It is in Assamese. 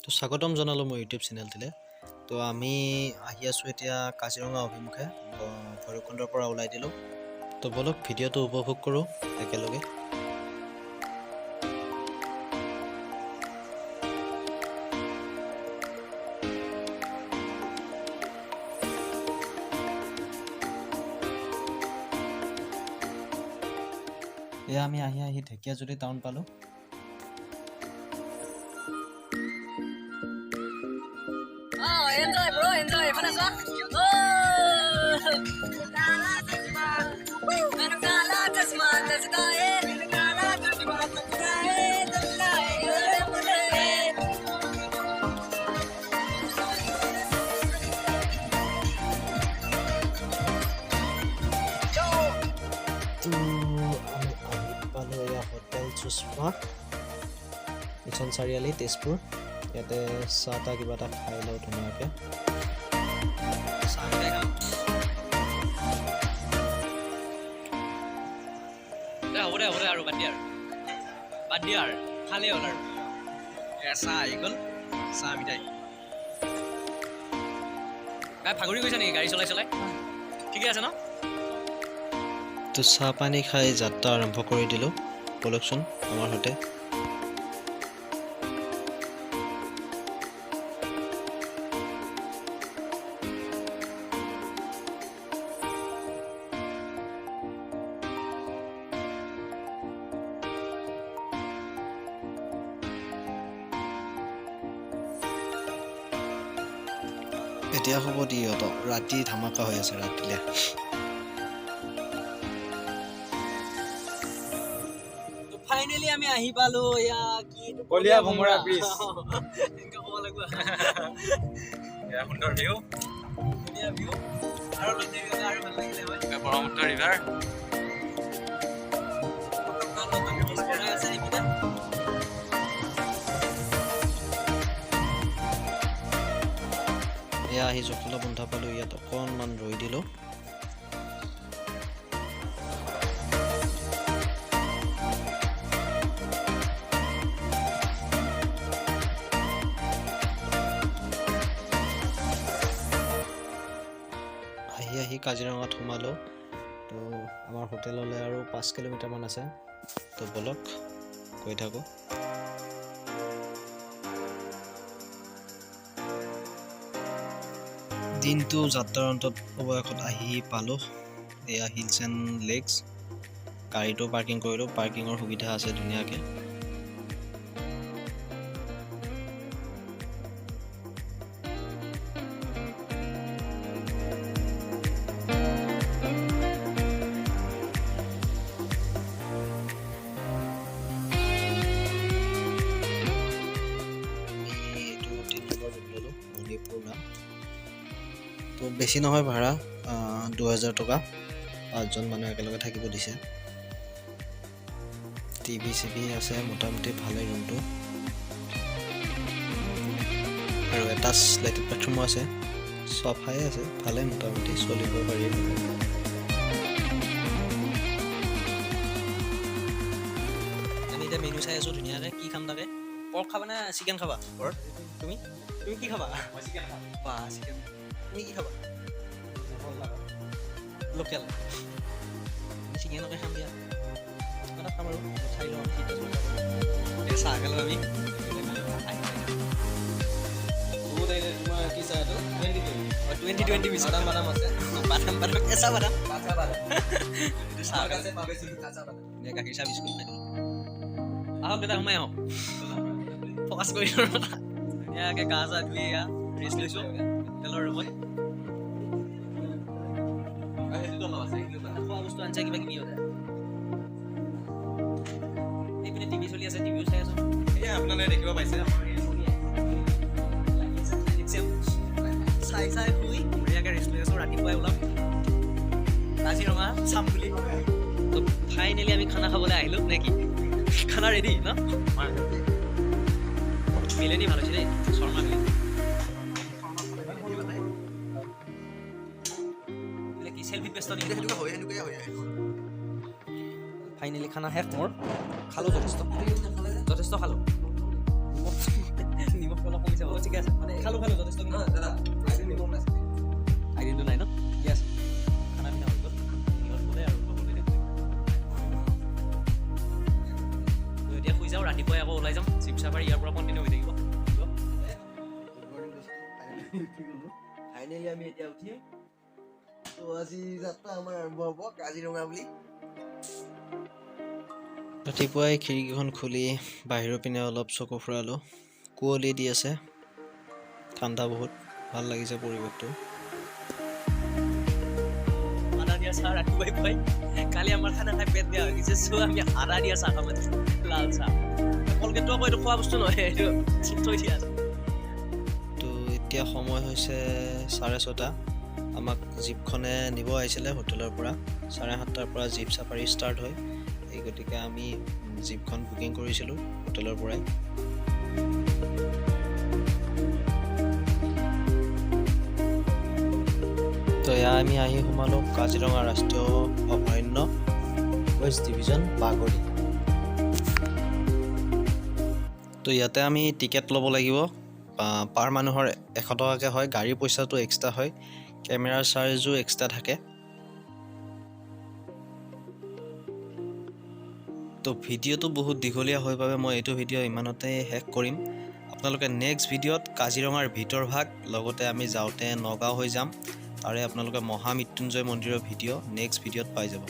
তো স্বাগতম জনালোঁ মোৰ ইউটিউব চেনেলটিলে। তো আমি আহি আছোঁ এতিয়া কাজিৰঙা অভিমুখে, ভৈৰৱকুণ্ডৰ পৰা ওলাই দিলোঁ। তো বলক ভিডিঅ'টো উপভোগ কৰোঁ একেলগে। এয়া আমি আহি ঢেকীয়াজুলি টাউন পালোঁ। Enjoy bro, enjoy. Mana so? Hotel চুচপা মিছন চাৰিআলি তেজপুৰ। ইয়াতে চাহ তাহ কিবা এটা খাই লওঁ ধুনীয়াকৈ। হ'ব দে আৰু বাদ দিয়া আৰু খালেই হ'ল আৰু চাহ আহি গ'ল, চাহ মিঠাই। ভাগৰি গৈছে নেকি গাড়ী চলাই ঠিকে আছে ন? তো চাহ পানী খাই যাত্ৰা আৰম্ভ কৰি দিলোঁ। বলকচোন আমাৰ সৈতে। এতিয়া হ'ব দি ইহঁতক, ৰাতি ধামাকা হৈ আছে ৰাতিলে। ফাইনেলি আমি আহি পালো। এয়া কি কলিয়া ভমৰা ব্ৰিজ। এনেকৈ ক'ব লাগিব। এয়া সুন্দৰ ভিউ, ধুনীয়া ভিউ আৰু আৰু ভাল লাগিলে হয়। ব্ৰহ্মপুত্ৰ ৰিভাৰ। এয়া আহি জখলা বন্ধা পালোঁ। ইয়াত অকণমান ৰৈ দিলোঁ। আহি কাজিৰঙাত সোমালোঁ। তো আমাৰ হোটেললৈ আৰু 5 কিলোমিটাৰমান আছে। তো বলক গৈ থাকোঁ। দিনটো যাত্ৰাৰ অন্তত অৱশেষত আহি পালোঁ। এয়া হিলছ এণ্ড লেকছ। গাড়ীটো পাৰ্কিং কৰিলোঁ, পাৰ্কিঙৰ সুবিধা আছে ধুনীয়াকৈ। তো বেছি নহয় ভাড়া, 2000 টকা। 5জন মানুহ একেলগে থাকিব দিছে। টিভি চিভি আছে, মোটামুটি ভালেই ৰুমটো। আৰু এটাচ লেট্ৰিন বাথৰুমো আছে, চফাই আছে, ভালে মোটামুটি চলিব পাৰি। আমি এতিয়া মেনু চাই আছোঁ ধুনীয়াকৈ। কি খাম তাকে? পৰ্ক খাবা নে চিকেন খাবা? ঘৰত তুমি কি খাবা? বা চিকেন। তুমি কি খাবা? লোকেল। চিকেনকে খাম দিয়া। কিবা এটা খাম আৰু চাই লওঁ। চাহ খালোঁ আমি। তোমাৰ কি চাহ এইটো? 20 বিচনা বাদাম আছে। বাদাম কেঁচা বাদাম। এইটো চাহ আছে, গাখীৰ চাহ বিস্কুট নাই। আহক দেউতা, সোমাই আহক। ফ'কাছ কৰি ধুনীয়াকৈ গা চা ধুই এয়া ৰেষ্ট লৈছোঁ হোটেলৰ ৰুমত। খোৱা বস্তু আনিছে কিবা কিবি হ'লে। এইপিনে টিভি চলি আছে, টিভিও চাই আছোঁ। এয়া আপোনালোকে দেখিব পাইছে চাই শুই ধুনীয়াকৈ ৰেষ্ট লৈ আছোঁ। ৰাতিপুৱাই ওলাম কাজিৰঙা চাম বুলি। তো ফাইনেলি আমি খানা খাবলৈ আহিলোঁ নে কি? খানা ৰেডি ন? মিলেনি ভাল হৈছে দেই, শৰ্মা মিলে কি চেল্ফিত ব্যস্ত নেকি? ফাইনেলি খানা শেষ মোৰ। খালোঁ যথেষ্ট খালোঁ। নিমখ অলপ কমিছে। ঠিকে আছে মানে খালো যথেষ্ট দাদা আইডিটো নাই ন য়েছ খানা পিনা হৈ গ'ল সিহঁত বোলে আৰু লগতে দেখোন তো এতিয়া শুই যাওঁ ৰাতিপুৱাই আকৌ ওলাই যাম শিৱসাগৰ ইয়াৰ পৰা কণ্টিনিউ হৈ থাকিব ফাইনেলি আমি এতিয়া উঠিম তো আজি যাত্ৰা আমাৰ আৰম্ভ হ'ব কাজিৰঙা বুলি ৰাতিপুৱাই খিৰিকীখন খুলি বাহিৰৰ পিনে অলপ চকু ফুৰালোঁ কুঁৱলী দি আছে ঠাণ্ডা বহুত ভাল লাগিছে পৰিৱেশটো আদা দিয়া চাহ ৰাতিপুৱাই পুৱাই কালি আমাৰ খানা খাই পেট বেয়া হৈ গৈছে চ' আমি আদা দিয়া চাহ খাম আজি লাল চাহ কলগেটটো আকৌ এইটো খোৱা বস্তু নহয় এইটো থৈ দিয়া আছে তো এতিয়া সময় হৈছে 6:30 আমাক জীপখনে নিব আহিছিলে হোটেলৰ পৰা 7:30 পৰা জীপ চাফাৰী ষ্টাৰ্ট হয় এই গতিকে আমি জীপখন বুকিং কৰিছিলোঁ হোটেলৰ পৰাই তো এয়া আমি আহি সোমালোঁ কাজিৰঙা ৰাষ্ট্ৰীয় অভয়াৰণ্য ৱেষ্ট ডিভিজন বাগৰি তো ইয়াতে আমি টিকেট ল'ব লাগিব পাৰ মানুহৰ 100 টকাকৈ হয় গাড়ীৰ পইচাটো এক্সট্ৰা হয় কেমেৰাৰ চাৰ্জো এক্সট্ৰা থাকে তো ভিডিঅ'টো বহুত দীঘলীয়া হয় বাবে মই এইটো ভিডিঅ' ইমানতে শেষ কৰিম আপোনালোকে নেক্সট ভিডিঅ'ত কাজিৰঙাৰ ভিতৰভাগ লগতে আমি যাওঁতে নগাঁও হৈ যাম তাৰে আপোনালোকে মহামৃত্যুঞ্জয় মন্দিৰৰ ভিডিঅ' নেক্সট ভিডিঅ'ত পাই যাব